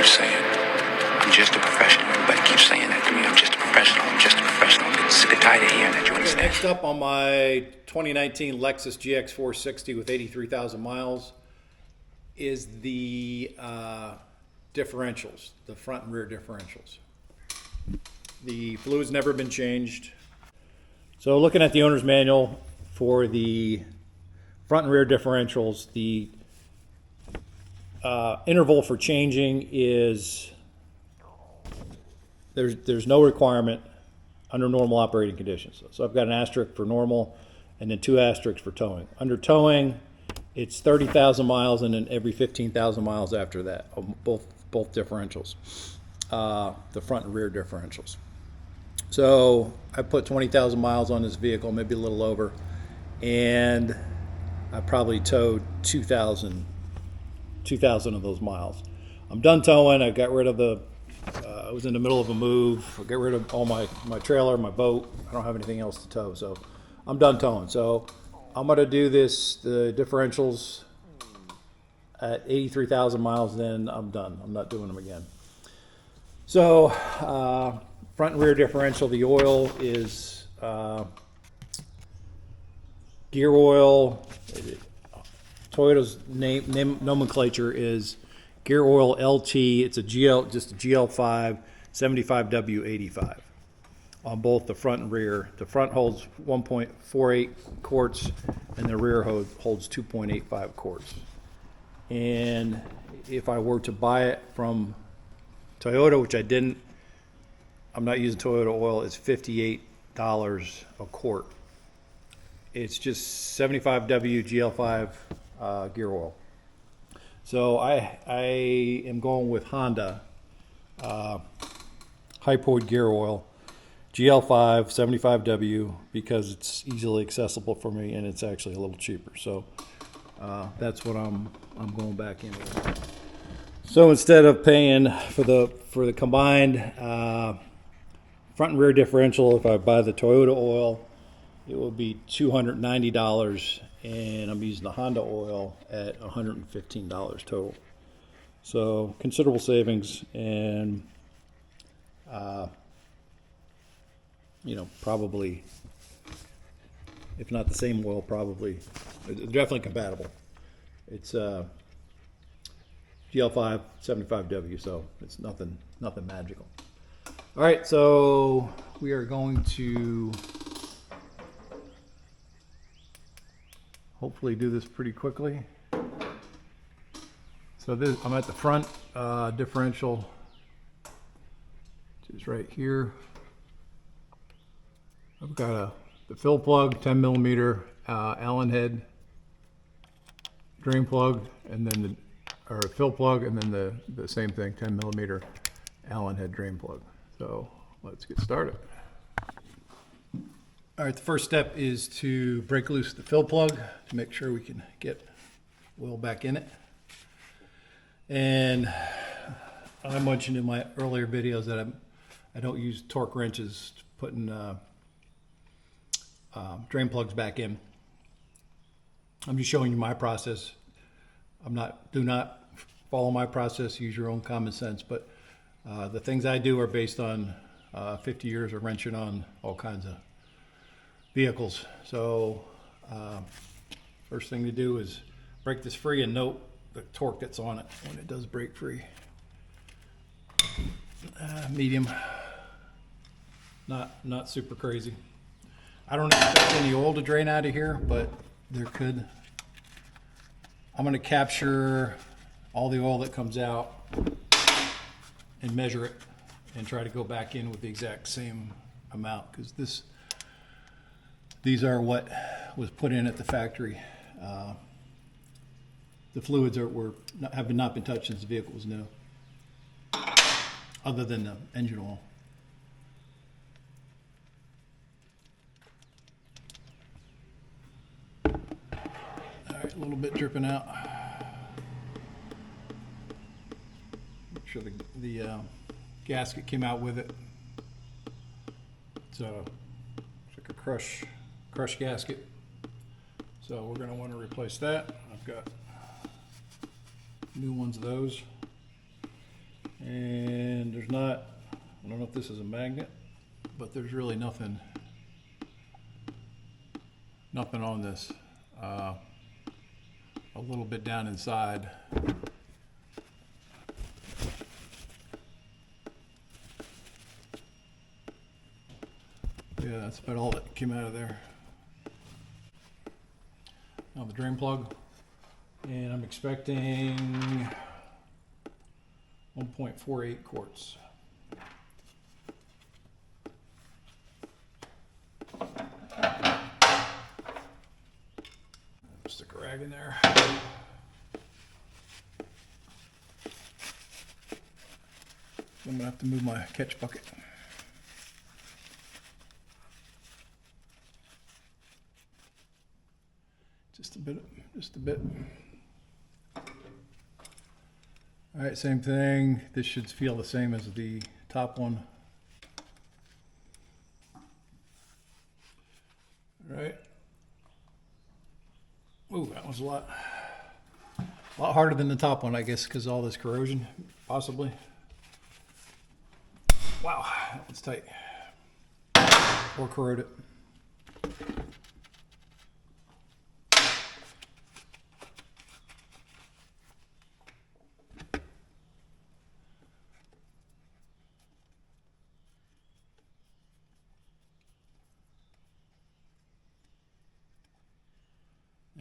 keeps saying, I'm just a professional. Everybody keeps saying that to me. I'm just a professional. I'm just a professional. I'm getting sick and tired of hearing that, you understand? Next up on my 2019 Lexus GX460 with 83,000 miles is the differentials, the front and rear differentials. The fluid's never been changed. So looking at the owner's manual for the front and rear differentials, the interval for changing is, there's no requirement under normal operating conditions. So I've got an asterisk for normal and then 2 asterisks for towing. Under towing, it's 30,000 miles and then every 15,000 miles after that, both differentials, the front and rear differentials. So I put 20,000 miles on this vehicle, maybe a little over, and I probably towed 2,000 of those miles. I'm done towing. I got rid of I was in the middle of a move. I got rid of all my trailer, my boat. I don't have anything else to tow, so I'm done towing. So I'm gonna do the differentials at 83,000 miles, then I'm done. I'm not doing them again. So front and rear differential, the oil is gear oil. Toyota's nomenclature is gear oil LT. It's a just a GL5 75W85 on both the front and rear. The front holds 1.48 quarts and the rear holds 2.85 quarts. And if I were to buy it from Toyota, which I didn't, I'm not using Toyota oil, it's $58 a quart. It's just 75W GL5 gear oil. So I am going with Honda Hypoid gear oil, GL5 75W, because it's easily accessible for me and it's actually a little cheaper. So that's what I'm going back in with. So instead of paying for the combined front and rear differential, if I buy the Toyota oil, it will be $290, and I'm using the Honda oil at $115 total. So considerable savings, and probably, if not the same oil, probably they're definitely compatible. It's GL5 75W, so it's nothing magical. All right, so we are going to hopefully do this pretty quickly. So I'm at the front differential, which is right here. I've got the fill plug, 10 millimeter Allen head drain plug, and then fill plug, and then the same thing, 10 millimeter Allen head drain plug. So let's get started. All right, the first step is to break loose the fill plug to make sure we can get oil back in it. And I mentioned in my earlier videos that I don't use torque wrenches putting drain plugs back in. I'm just showing you my process. Do not follow my process, use your own common sense, but the things I do are based on 50 years of wrenching on all kinds of vehicles. So first thing to do is break this free and note the torque that's on it when it does break free. Medium, not super crazy. I don't expect any oil to drain out of here, but there could. I'm going to capture all the oil that comes out and measure it and try to go back in with the exact same amount, because these are what was put in at the factory. The fluids have not been touched since the vehicle was new, other than the engine oil. All right, a little bit dripping out. Make sure the gasket came out with it. It's like a crush gasket. So we're going to want to replace that. I've got new ones of those. And there's not, I don't know if this is a magnet, but there's really nothing on this. A little bit down inside. Yeah, that's about all that came out of there. Now the drain plug, and I'm expecting 1.48 quarts. Stick a rag in there. I'm gonna have to move my catch bucket. Just a bit. All right, same thing. This should feel the same as the top one. All right. Ooh, that was a lot harder than the top one, I guess, because of all this corrosion, possibly. Wow, that one's tight. Or corroded.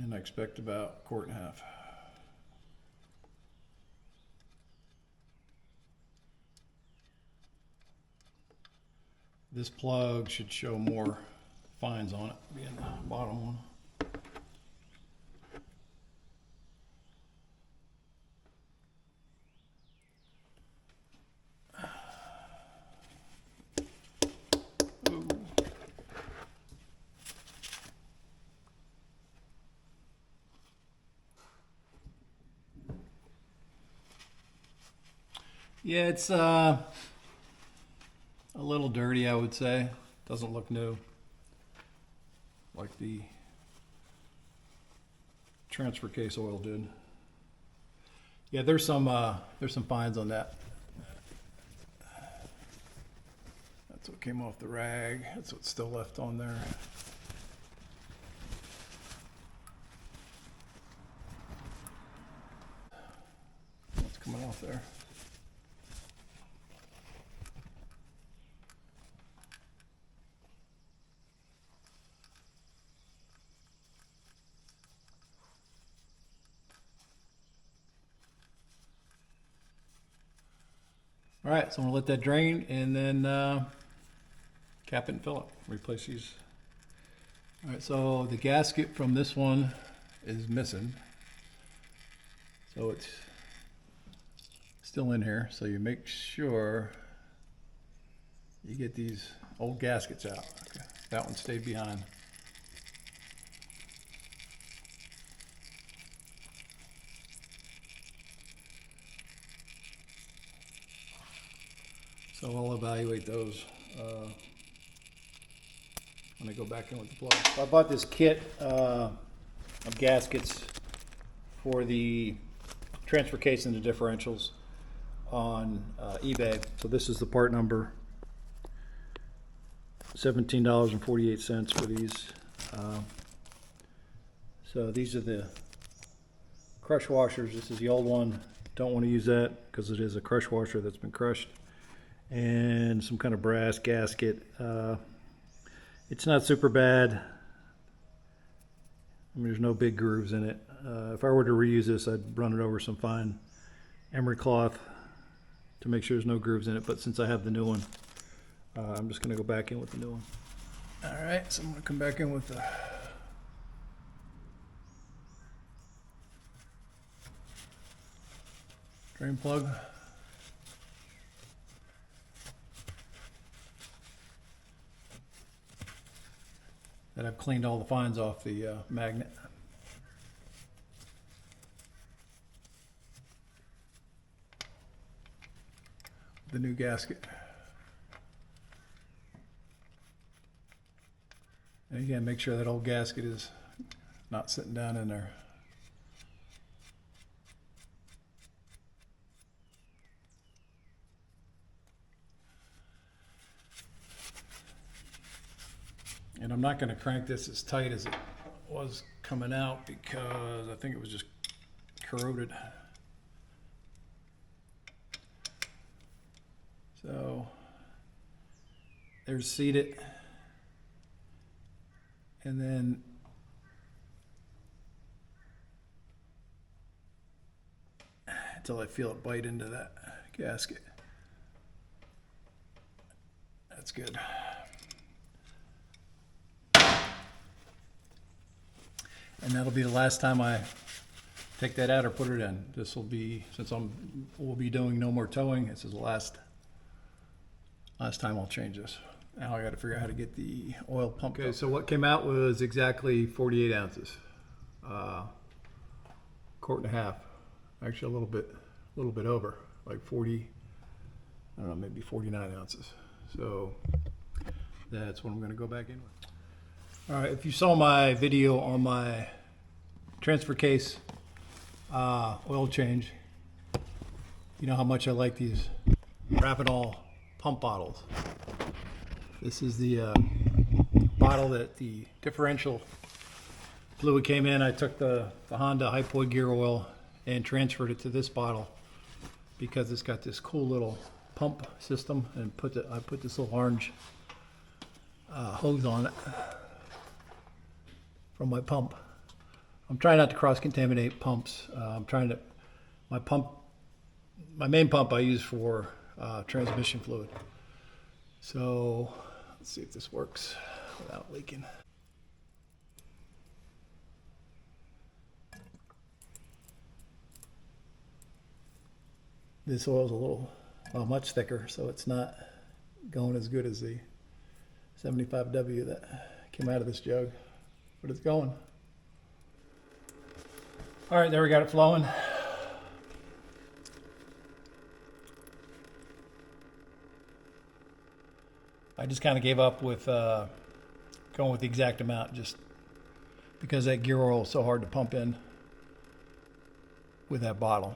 And I expect about 1.5 quarts. This plug should show more fines on it, being the bottom one. Ooh. Yeah, it's a little dirty, I would say. Doesn't look new, like the transfer case oil did. Yeah, there's some fines on that. That's what came off the rag. That's what's still left on there. What's coming off there? All right, so I'm gonna let that drain and then cap it and fill it. Replace these. All right, so the gasket from this one is missing. So it's still in here. So you make sure you get these old gaskets out. Okay. That one stayed behind. So I'll evaluate those when I go back in with the plug. So I bought this kit of gaskets for the transfer case and the differentials on eBay. So this is the part number, $17.48 for these. So these are the crush washers. This is the old one. Don't want to use that because it is a crush washer that's been crushed. And some kind of brass gasket. It's not super bad. I mean, there's no big grooves in it. If I were to reuse this, I'd run it over some fine emery cloth to make sure there's no grooves in it. But since I have the new one, I'm just going to go back in with the new one. All right, so I'm going to come back in with the drain plug. That I've cleaned all the fines off the magnet. The new gasket. And again, make sure that old gasket is not sitting down in there. And I'm not going to crank this as tight as it was coming out because I think it was just corroded. So there's seated, and then until I feel it bite into that gasket. That's good. And that'll be the last time I take that out or put it in. This will be, since we'll be doing no more towing, this is the last time I'll change this. Now I got to figure out how to get the oil pumped. Okay, so what came out was exactly 48 ounces. Quart and a half. Actually a little bit over, like 40, I don't know, maybe 49 ounces. So that's what I'm going to go back in with. All right, if you saw my video on my transfer case oil change, you know how much I like these Rapidol pump bottles. This is the bottle that the differential fluid came in. I took the Honda Hypoid gear oil and transferred it to this bottle because it's got this cool little pump system, and I put this little orange hose on it from my pump. I'm trying not to cross-contaminate pumps. My main pump I use for transmission fluid. So let's see if this works without leaking. This oil's much thicker, so it's not going as good as the 75W that came out of this jug, but it's going. All right, there we got it flowing. I just kind of gave up with going with the exact amount, just because that gear oil is so hard to pump in with that bottle.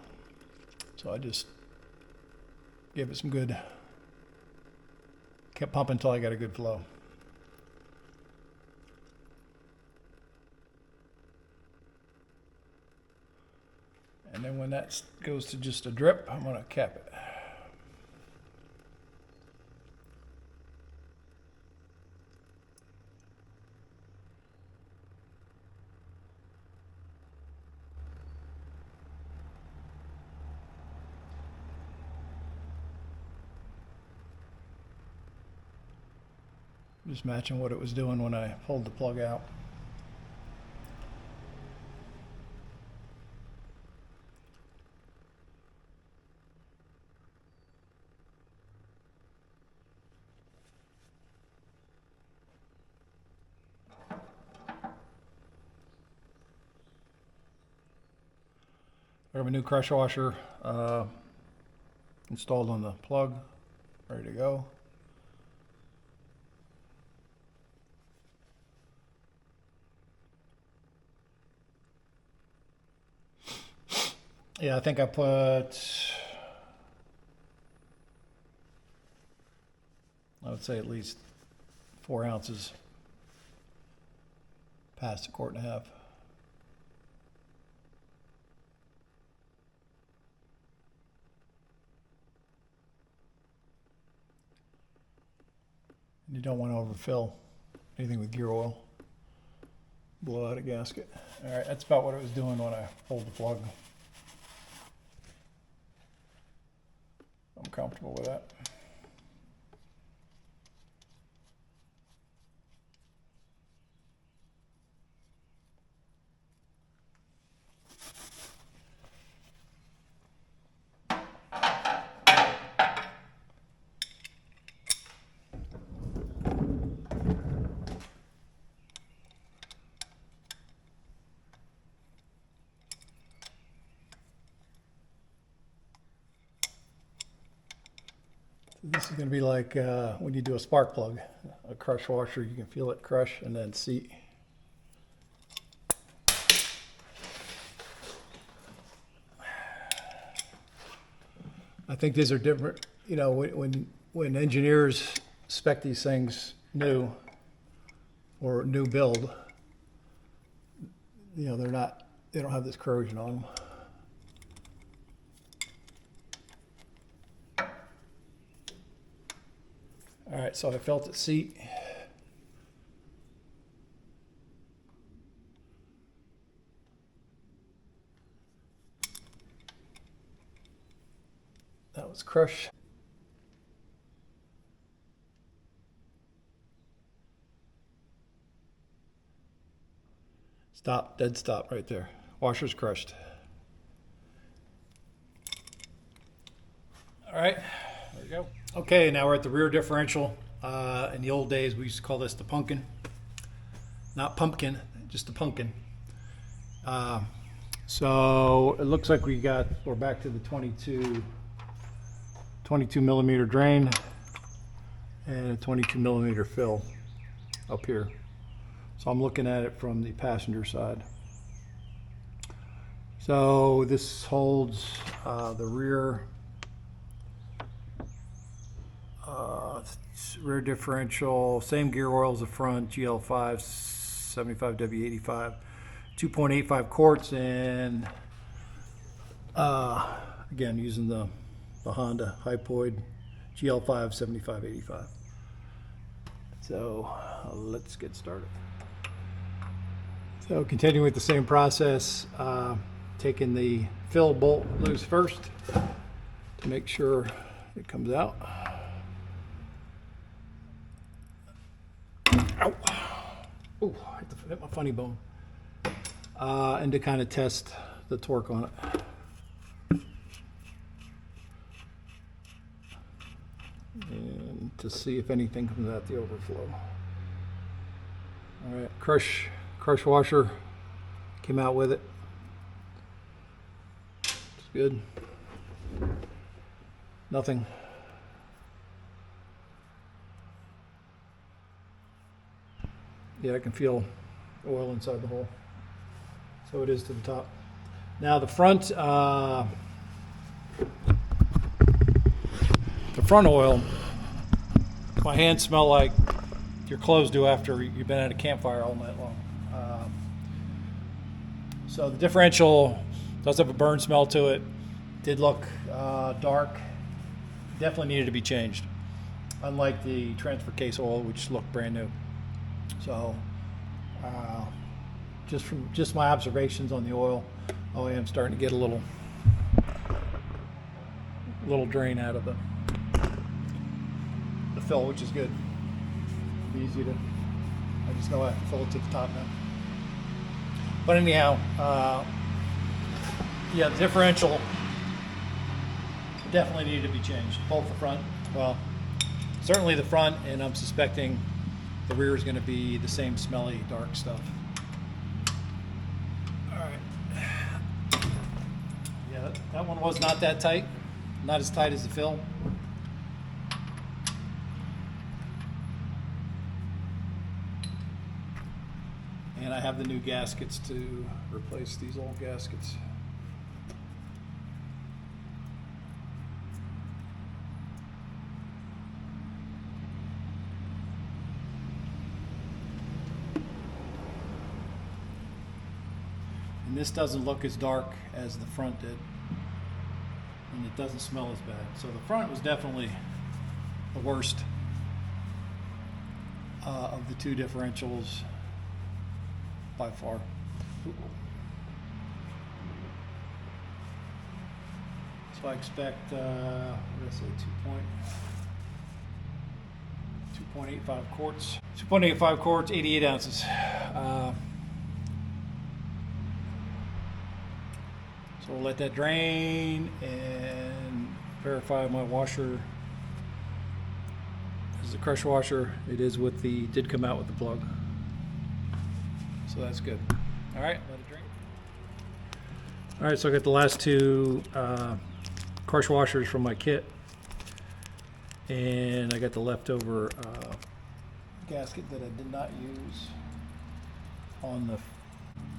So I just gave it some good, kept pumping until I got a good flow. And then when that goes to just a drip, I'm going to cap it. Just matching what it was doing when I pulled the plug out. I have a new crush washer installed on the plug, ready to go. Yeah, I think I would say at least 4 ounces past a quart and a half. And you don't want to overfill anything with gear oil. Blow out a gasket. All right, that's about what it was doing when I pulled the plug. I'm comfortable with that. This is going to be like when you do a spark plug, a crush washer. You can feel it crush and then seat. I think these are different. You know, when engineers spec these things new, or new build, you know, they don't have this corrosion on them. All right, so I felt the seat. That was crushed. Stop, dead stop right there. Washer's crushed. All right, there we go. Okay, now we're at the rear differential. In the old days, we used to call this the pumpkin. Not pumpkin, just the pumpkin. So it looks like we're back to the 22 millimeter drain and a 22 millimeter fill up here. So I'm looking at it from the passenger side. So this holds the rear differential, same gear oil as the front, GL5 75W85, 2.85 quarts, and again using the Honda Hypoid GL5 7585. So let's get started. So continuing with the same process, taking the fill bolt loose first to make sure it comes out. Ow! Ooh, hit my funny bone. And to kind of test the torque on it. And to see if anything comes out the overflow. All right, crush washer came out with it. It's good. Nothing. Yeah, I can feel oil inside the hole. So it is to the top. Now the front oil, my hands smell like your clothes do after you've been at a campfire all night long. So the differential does have a burn smell to it. Did look dark. Definitely needed to be changed. Unlike the transfer case oil, which looked brand new. So just my observations on the oil, I am starting to get a little drain out of the fill, which is good. It'll be easy to, I just know I have to fill it to the top now. But anyhow, yeah, the differential definitely needed to be changed. Both the front, well, certainly the front, and I'm suspecting the rear is going to be the same smelly, dark stuff. All right. Yeah, that one was not that tight. Not as tight as the fill. And I have the new gaskets to replace these old gaskets. And this doesn't look as dark as the front did. And it doesn't smell as bad. So the front was definitely the worst of the two differentials by far. So I expect, what did I say, 2.85 quarts. 2.85 quarts, 88 ounces. So we'll let that drain and verify my washer is the crush washer. It is with the, did come out with the plug. So that's good. All right, let it drain. All right, so I got the last two crush washers from my kit. And I got the leftover gasket that I did not use on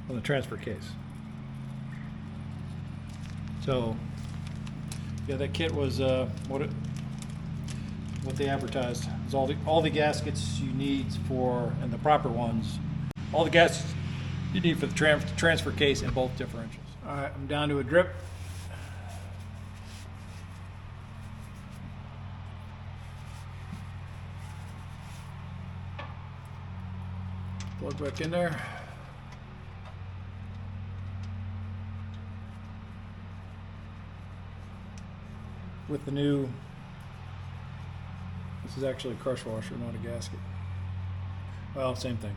the transfer case. So, yeah, that kit was what they advertised. It's all the gaskets you need for, and the proper ones, all the gaskets you need for the transfer case and both differentials. All right, I'm down to a drip. Plug back in there. With the new, this is actually a crush washer, not a gasket. Well, same thing.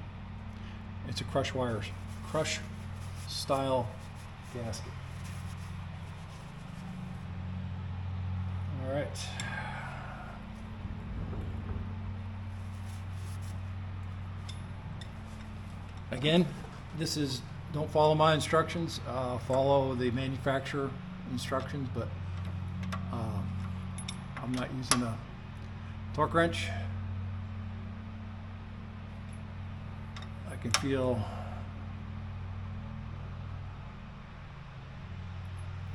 It's a crush style gasket. All right. Again, this is, don't follow my instructions, follow the manufacturer instructions, but I'm not using a torque wrench. I can feel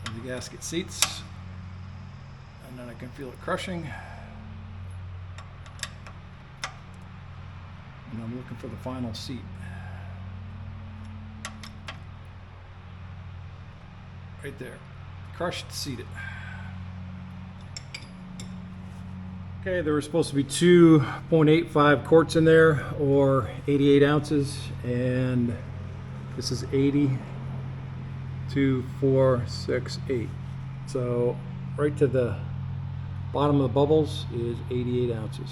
the gasket seats, and then I can feel it crushing. And I'm looking for the final seat. Right there. Crushed, seated. Okay, there were supposed to be 2.85 quarts in there, or 88 ounces, and this is 80.2468. So right to the bottom of the bubbles is 88 ounces.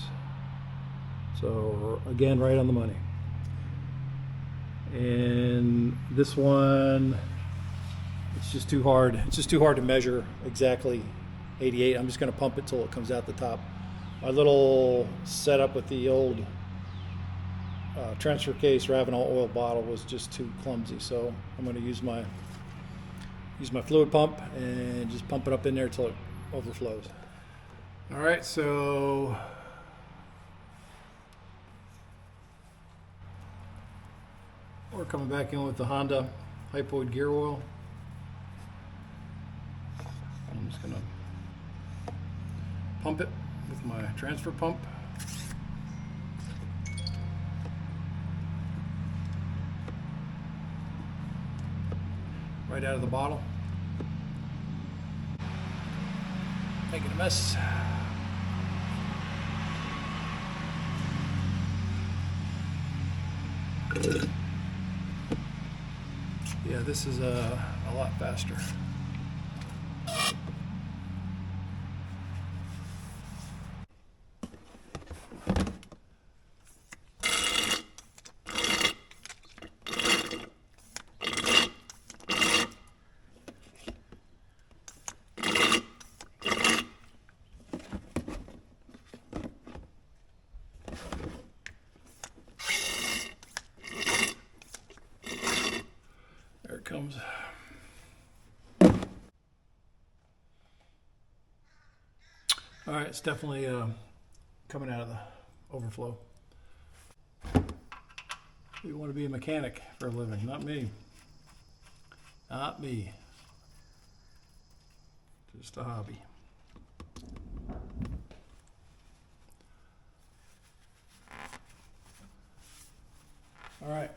So again, right on the money. And this one, it's just too hard. It's just too hard to measure exactly 88. I'm just going to pump it till it comes out the top. My little setup with the old transfer case Ravenol oil bottle was just too clumsy, so I'm going to use my fluid pump and just pump it up in there till it overflows. All right, so we're coming back in with the Honda hypoid gear oil. I'm just going to pump it with my transfer pump. Right out of the bottle. Making a mess. Yeah, this is a lot faster. There it comes. All right, it's definitely coming out of the overflow. You want to be a mechanic for a living, not me. Not me. Just a hobby. All right.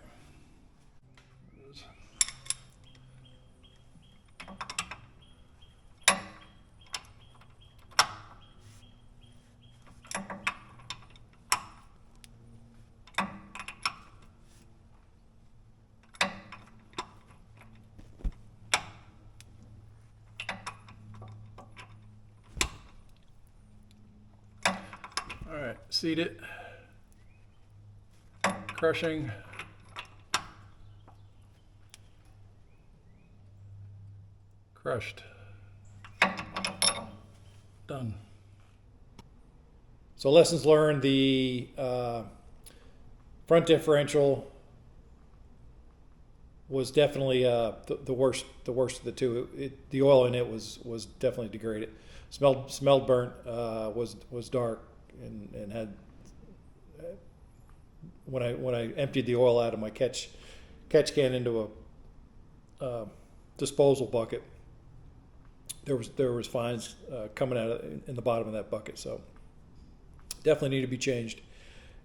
All right, seat it. Crushing. Crushed. Done. So lessons learned, the front differential was definitely the worst of the two. The oil in it was definitely degraded. Smelled burnt. Was dark and had, when I emptied the oil out of my catch can into a disposal bucket, there was fines coming out in the bottom of that bucket. So definitely need to be changed.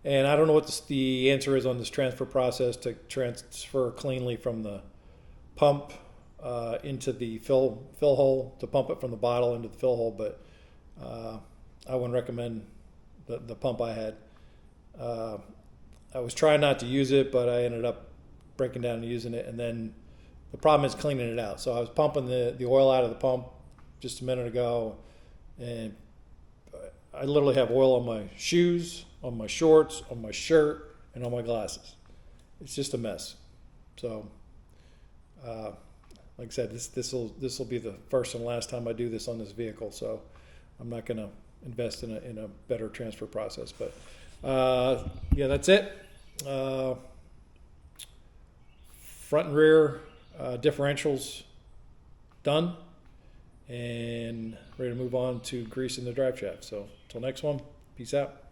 And I don't know what the answer is on this transfer process to transfer cleanly from the pump into the fill hole, to pump it from the bottle into the fill hole, but I wouldn't recommend the pump I had. I was trying not to use it, but I ended up breaking down and using it, and then the problem is cleaning it out. So I was pumping the oil out of the pump just a minute ago, and I literally have oil on my shoes, on my shorts, on my shirt, and on my glasses. It's just a mess. So, like I said, this will be the first and last time I do this on this vehicle. So, I'm not going to invest in a better transfer process. But yeah, that's it. Front and rear differentials done, and ready to move on to greasing the drive shaft. So, until next one, peace out.